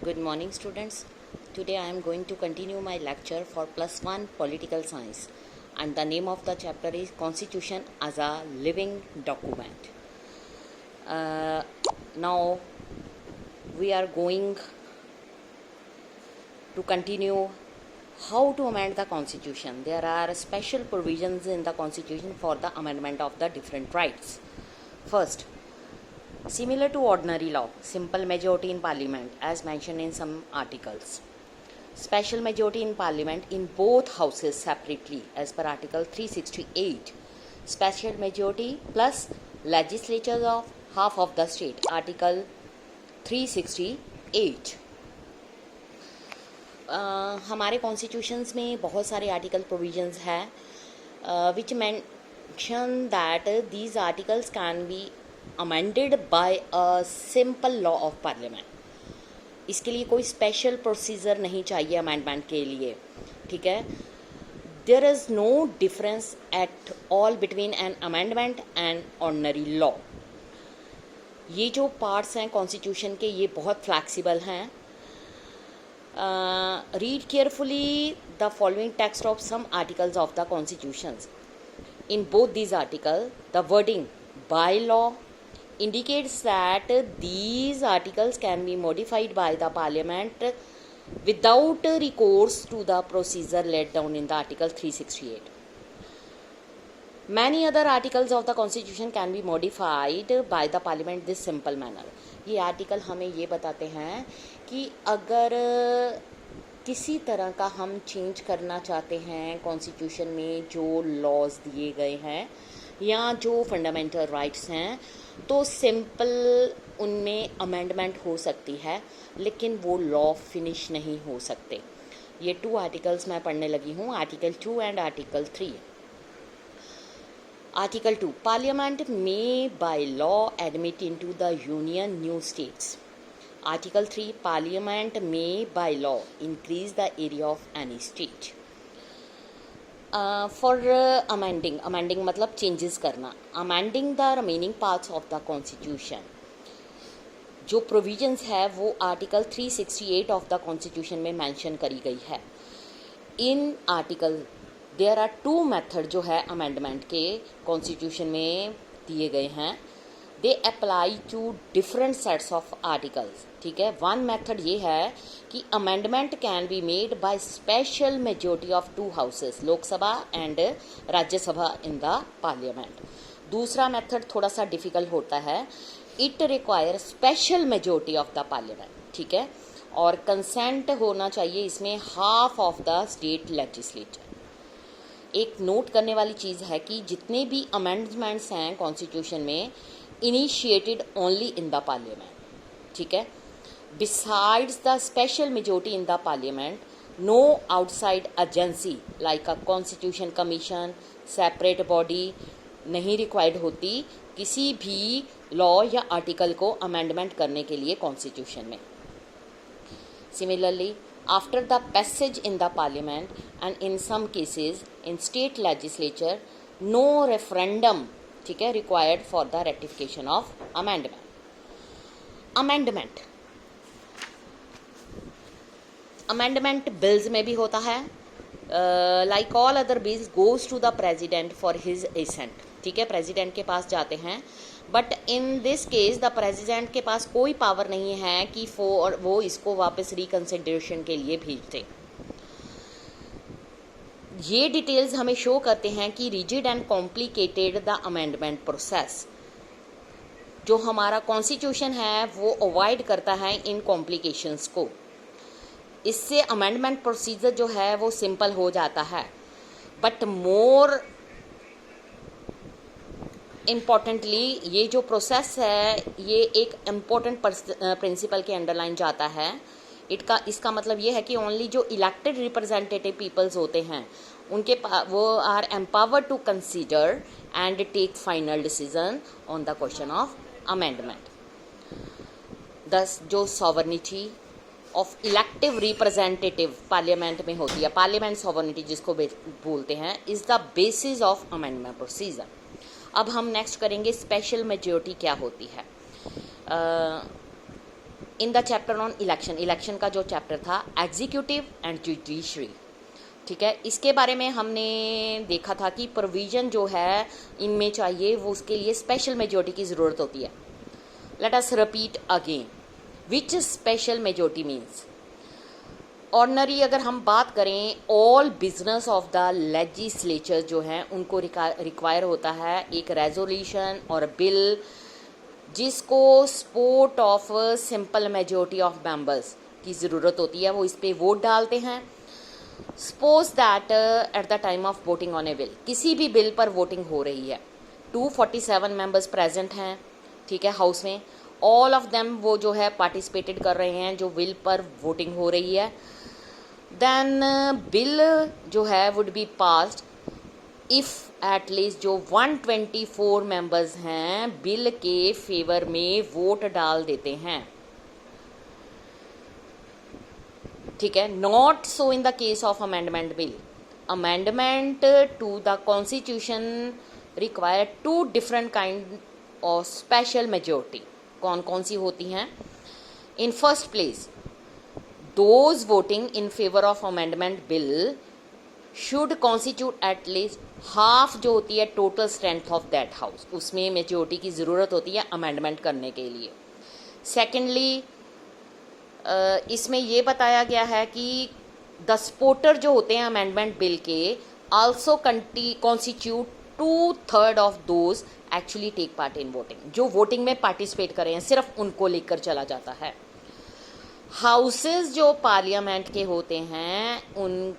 Good morning, students. Today I am going to continue my lecture for +1 Political Science, and the name of the chapter is Constitution as a Living Document. Now we are going to continue how to amend the Constitution. There are special provisions in the Constitution for the amendment of the different rights. First, similar to ordinary law, simple majority in parliament as mentioned in some articles. Special majority in parliament in both houses separately as per article 368. Special majority plus legislatures of half of the state, article 368. हमारे constitutions में बहुत सारे article provisions है which mention that these articles can be amended by a simple law of parliament. इसके लिए कोई special procedure नहीं चाहिए अमेंडमेंट के लिए, ठीक है. There is no difference at all between an amendment and ordinary law. ये जो पार्ट्स हैं कॉन्स्टिट्यूशन के ये बहुत फ्लैक्सीबल हैं. Read carefully the following text of some articles of the constitutions. In both these articles, the wording by law indicates that these articles can be modified by the parliament without recourse to the procedure laid down in the article 368. Many other articles of the constitution can be modified by the parliament this simple manner. ये article हमें ये बताते हैं कि अगर किसी तरह का हम चेंज करना चाहते हैं कॉन्स्टिट्यूशन में जो लॉज दिए गए हैं या जो फंडामेंटल राइट्स हैं तो सिंपल उनमें अमेंडमेंट हो सकती है, लेकिन वो लॉ फिनिश नहीं हो सकते. ये 2 आर्टिकल्स मैं पढ़ने लगी हूँ, article 2 and article 3. Article 2. Parliament may by law admit into the Union new states. Article 3. Parliament may by law increase the area of any state. For amending मतलब changes करना. Amending the remaining parts of the constitution. जो provisions है वो article 368 of the constitution में mention करी गई है. In article there are 2 method जो है अमेंडमेंट के कॉन्स्टिट्यूशन में दिए गए हैं. They apply to different sets of articles, ठीक है. 1 मेथड ये है कि amendment can be made by special majority of 2 houses, Lok Sabha and Rajya Sabha in the parliament. दूसरा मेथड थोड़ा सा डिफिकल्ट होता है. It require special majority of the parliament, ठीक है, और कंसेंट होना चाहिए इसमें half of the state legislature. एक नोट करने वाली चीज़ है कि जितने भी अमेंडमेंट्स हैं कॉन्स्टिट्यूशन में initiated only in the parliament, ठीक है. Besides the special majority in the parliament no outside agency like a constitution commission separate body नहीं रिक्वायर्ड होती किसी भी लॉ या आर्टिकल को अमेंडमेंट करने के लिए कॉन्स्टिट्यूशन में. Similarly after the passage in the parliament and in some cases in state legislature no referendum, ठीक है, required for the ratification of amendment bills में भी होता है. like all other bills goes to the president for his assent, ठीक है, president के पास जाते हैं. But in this case the president के पास कोई पावर नहीं है कि वो इसको वापस रिकन्सिडरेशन के लिए भेज दे. ये डिटेल्स हमें शो करते हैं कि rigid and complicated the amendment process. जो हमारा कॉन्स्टिट्यूशन है वो अवॉइड करता है इन कॉम्प्लिकेशंस को. इससे अमेंडमेंट प्रोसीजर जो है वो सिंपल हो जाता है. बट मोर इम्पॉर्टेंटली ये जो प्रोसेस है ये एक इम्पोर्टेंट प्रिंसिपल के अंडरलाइन जाता है. इसका मतलब ये है कि ओनली जो इलेक्टेड रिप्रेजेंटेटिव पीपल्स होते हैं उनके वो are empowered to consider and take final decision on the question of amendment. Thus जो sovereignty of elective representative parliament में होती है, पार्लियामेंट सॉवर्निटी जिसको बोलते हैं, is the basis of amendment procedure. अब हम नेक्स्ट करेंगे स्पेशल मेजॉरिटी क्या होती है. In the chapter on election का जो चैप्टर था एग्जीक्यूटिव एंड जुडिशरी, ठीक है, इसके बारे में हमने देखा था कि प्रोविज़न जो है इनमें चाहिए वो उसके लिए स्पेशल मेजॉरिटी की ज़रूरत होती है। Let us repeat again which special majority means. Ordinary अगर हम बात करें, all business of the legislature जो हैं उनको रिक्वायर होता है एक रेजोल्यूशन और बिल जिसको support of simple majority of members की ज़रूरत होती है, वो इस पर वोट डालते हैं। Suppose that at the time of voting on A bill, किसी भी बिल पर वोटिंग हो रही है, 247 मेंबर्स प्रेजेंट हैं, ठीक है, हाउस में, ऑल ऑफ देम वो जो है पार्टिसिपेटेड कर रहे हैं जो बिल पर वोटिंग हो रही है। देन बिल जो है would be passed if at least जो 124 मेंबर्स हैं बिल के फेवर में वोट डाल देते हैं, ठीक है। Not so in the case of amendment bill. Amendment to the constitution require 2 different kind of special majority. कौन कौन सी होती हैं? In first place, those voting in favour of amendment bill should constitute at least half जो होती है total strength of that house, उसमें majority की ज़रूरत होती है अमेंडमेंट करने के लिए। सेकेंडली, इसमें ये बताया गया है कि द सपोर्टर जो होते हैं अमेंडमेंट बिल के also constitute 2/3 of those actually take part in voting. जो वोटिंग में पार्टिसिपेट कर रहे हैं सिर्फ उनको लेकर चला जाता है। हाउसेस जो पार्लियामेंट के होते हैं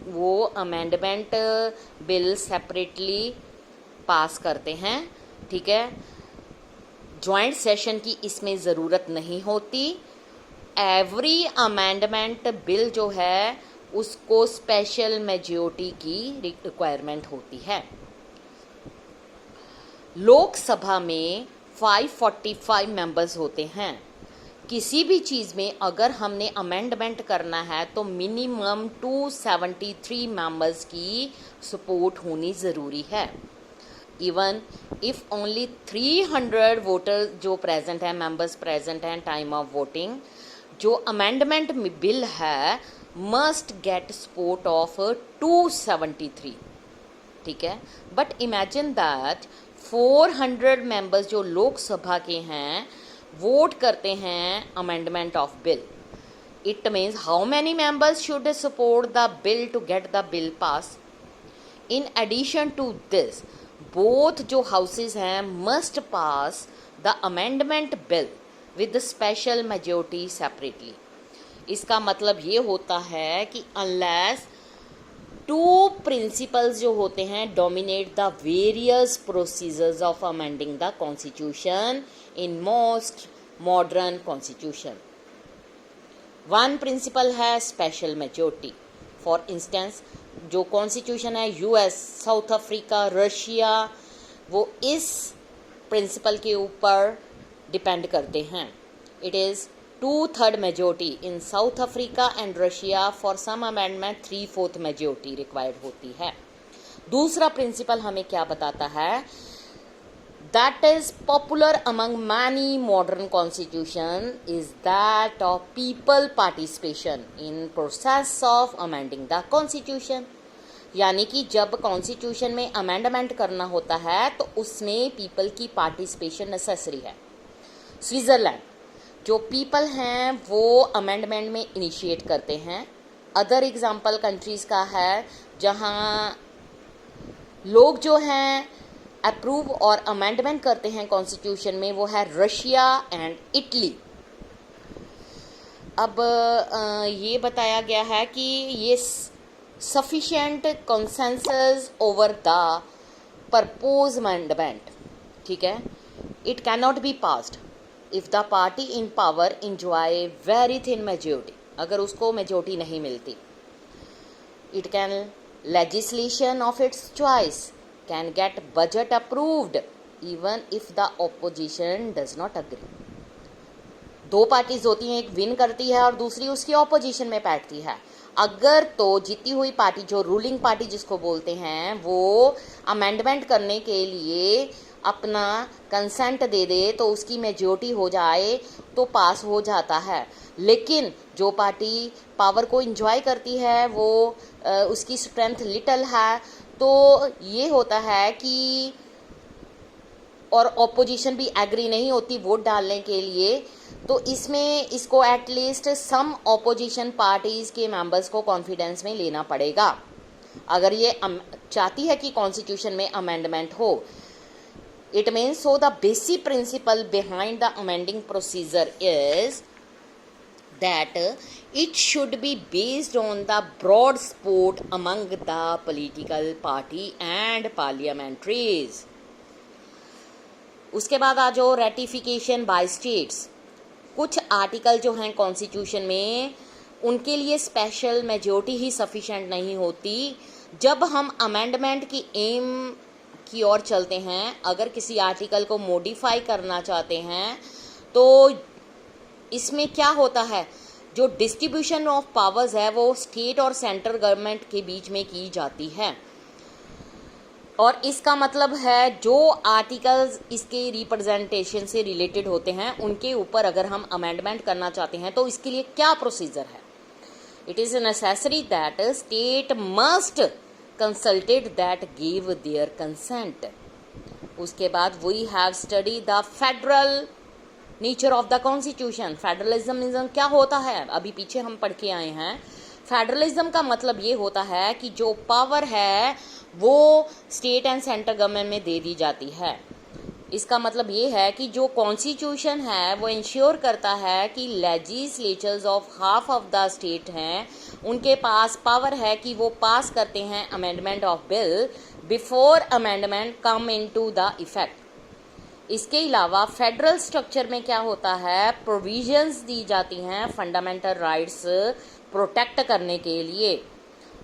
वो अमेंडमेंट बिल सेपरेटली पास करते हैं, ठीक है। जॉइंट सेशन की इसमें ज़रूरत नहीं होती। एवरी अमेंडमेंट बिल जो है उसको स्पेशल मेजॉरिटी की रिक्वायरमेंट होती है। लोकसभा में 545 मेंबर्स होते हैं। किसी भी चीज़ में अगर हमने अमेंडमेंट करना है तो मिनिमम 273 मेंबर्स की सपोर्ट होनी ज़रूरी है। इवन इफ़ ओनली 300 वोटर जो प्रेजेंट हैं, मेंबर्स प्रेजेंट हैं टाइम ऑफ वोटिंग, जो अमेंडमेंट बिल है मस्ट गेट सपोर्ट ऑफ 273, ठीक है। बट इमेजिन दैट 400 मेंबर्स जो लोकसभा के हैं वोट करते हैं amendment of bill. It means how many members should support the bill to get the bill pass. In addition to this, both जो houses हैं must pass the amendment bill with special majority separately. इसका मतलब ये होता है कि unless 2 principles जो होते हैं dominate the various procedures of amending the constitution in most modern constitution. 1 principle है स्पेशल मेजॉरिटी। फॉर इंस्टेंस जो कॉन्स्टिट्यूशन है यूएस, साउथ अफ्रीका, रशिया, वो इस प्रिंसिपल के ऊपर डिपेंड करते हैं। It is 2/3 majority in South Africa and Russia. For some amendment 3/4 majority required होती है। दूसरा प्रिंसिपल हमें क्या बताता है? That is popular among many modern constitution is that of people participation in process of amending the constitution. यानी कि जब कॉन्स्टिट्यूशन में अमेंडमेंट करना होता है तो उसमें पीपल की पार्टिसिपेशन नेसेसरी है। स्विट्ज़रलैंड जो पीपल हैं वो अमेंडमेंट में इनिशिएट करते हैं। अदर एग्जांपल कंट्रीज़ का है जहां लोग जो हैं अप्रूव और अमेंडमेंट करते हैं कॉन्स्टिट्यूशन में, वो है रशिया एंड इटली। अब ये बताया गया है कि ये sufficient consensus over the propose amendment, ठीक है, it can not be passed if the party in power enjoy very thin majority. अगर उसको मेजॉरिटी नहीं मिलती, it can legislation of its choice can get budget approved even if the opposition does not agree. 2 parties होती हैं, एक win करती है और दूसरी उसकी ऑपोजिशन में बैठती है। अगर तो जीती हुई पार्टी जो रूलिंग पार्टी जिसको बोलते हैं वो अमेंडमेंट करने के लिए अपना कंसेंट दे दे तो उसकी मेजॉरिटी हो जाए तो पास हो जाता है। लेकिन जो पार्टी पावर को इंजॉय करती है वो उसकी स्ट्रेंथ लिटल है, तो ये होता है कि और ऑपोजिशन भी एग्री नहीं होती वोट डालने के लिए, तो इसमें इसको एटलीस्ट सम ऑपोजिशन पार्टीज़ के मेंबर्स को कॉन्फिडेंस में लेना पड़ेगा अगर ये चाहती है कि कॉन्स्टिट्यूशन में अमेंडमेंट हो। It means so the basic principle behind the amending procedure is that it should be based on the broad support among the political party and parliamentaries। उसके बाद आ जाओ रेटिफिकेशन बाय स्टेट्स। कुछ article जो हैं constitution में उनके लिए special majority ही sufficient नहीं होती। जब हम अमेंडमेंट की एम की ओर चलते हैं, अगर किसी आर्टिकल को मॉडिफाई करना चाहते हैं तो इसमें क्या होता है, जो डिस्ट्रीब्यूशन ऑफ पावर्स है वो स्टेट और सेंट्रल गवर्नमेंट के बीच में की जाती है। और इसका मतलब है जो आर्टिकल्स इसके रिप्रेजेंटेशन से रिलेटेड होते हैं उनके ऊपर अगर हम अमेंडमेंट करना चाहते हैं तो इसके लिए क्या प्रोसीजर है। It is necessary that state must consulted that give their consent. उसके बाद we have study the federal nature of the constitution. Federalism क्या होता है, अभी पीछे हम पढ़ के आए हैं। फेडरलिज्म का मतलब ये होता है कि जो पावर है वो स्टेट एंड सेंट्रल गवर्नमेंट में दे दी जाती है। इसका मतलब ये है कि जो कॉन्स्टिट्यूशन है वो इंश्योर करता है कि legislatures of half of the state हैं, उनके पास पावर है कि वो पास करते हैं amendment of bill before amendment come into the effect. इसके अलावा फेडरल स्ट्रक्चर में क्या होता है, प्रोविजंस दी जाती हैं फंडामेंटल राइट्स प्रोटेक्ट करने के लिए।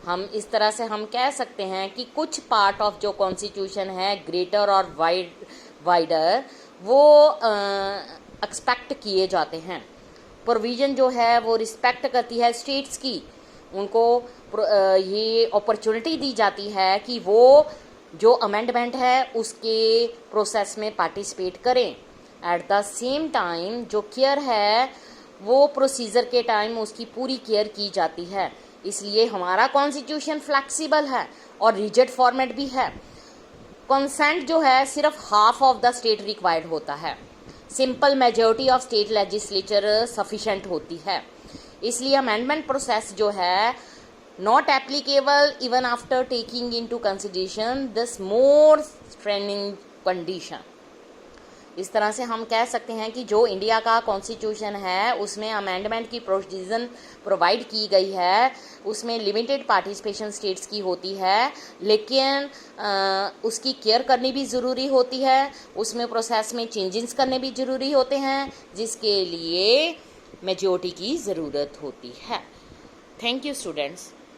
हम इस तरह से हम कह सकते हैं कि कुछ पार्ट ऑफ जो कॉन्स्टिट्यूशन है ग्रेटर और वाइडर वो एक्सपेक्ट किए जाते हैं। प्रोविजन जो है वो रिस्पेक्ट करती है स्टेट्स की, उनको ये अपॉर्चुनिटी दी जाती है कि वो जो अमेंडमेंट है उसके प्रोसेस में पार्टिसिपेट करें। एट द सेम टाइम जो केयर है वो प्रोसीजर के टाइम उसकी पूरी केयर की जाती है। इसलिए हमारा कॉन्स्टिट्यूशन फ्लेक्सिबल है और रिजिड फॉर्मेट भी है। कंसेंट जो है सिर्फ half of the state required होता है, simple majority of state legislature sufficient होती है। इसलिए अमेंडमेंट प्रोसेस जो है not applicable even after taking into consideration this more straining condition। इस तरह से हम कह सकते हैं कि जो इंडिया का कॉन्स्टिट्यूशन है उसमें अमेंडमेंट की प्रोविजन प्रोवाइड की गई है, उसमें लिमिटेड पार्टिसिपेशन स्टेट्स की होती है, लेकिन उसकी केयर करनी भी ज़रूरी होती है, उसमें प्रोसेस में चेंजेस करने भी ज़रूरी होते हैं, जिसके लिए मेजॉरिटी की ज़रूरत होती है। Thank you students.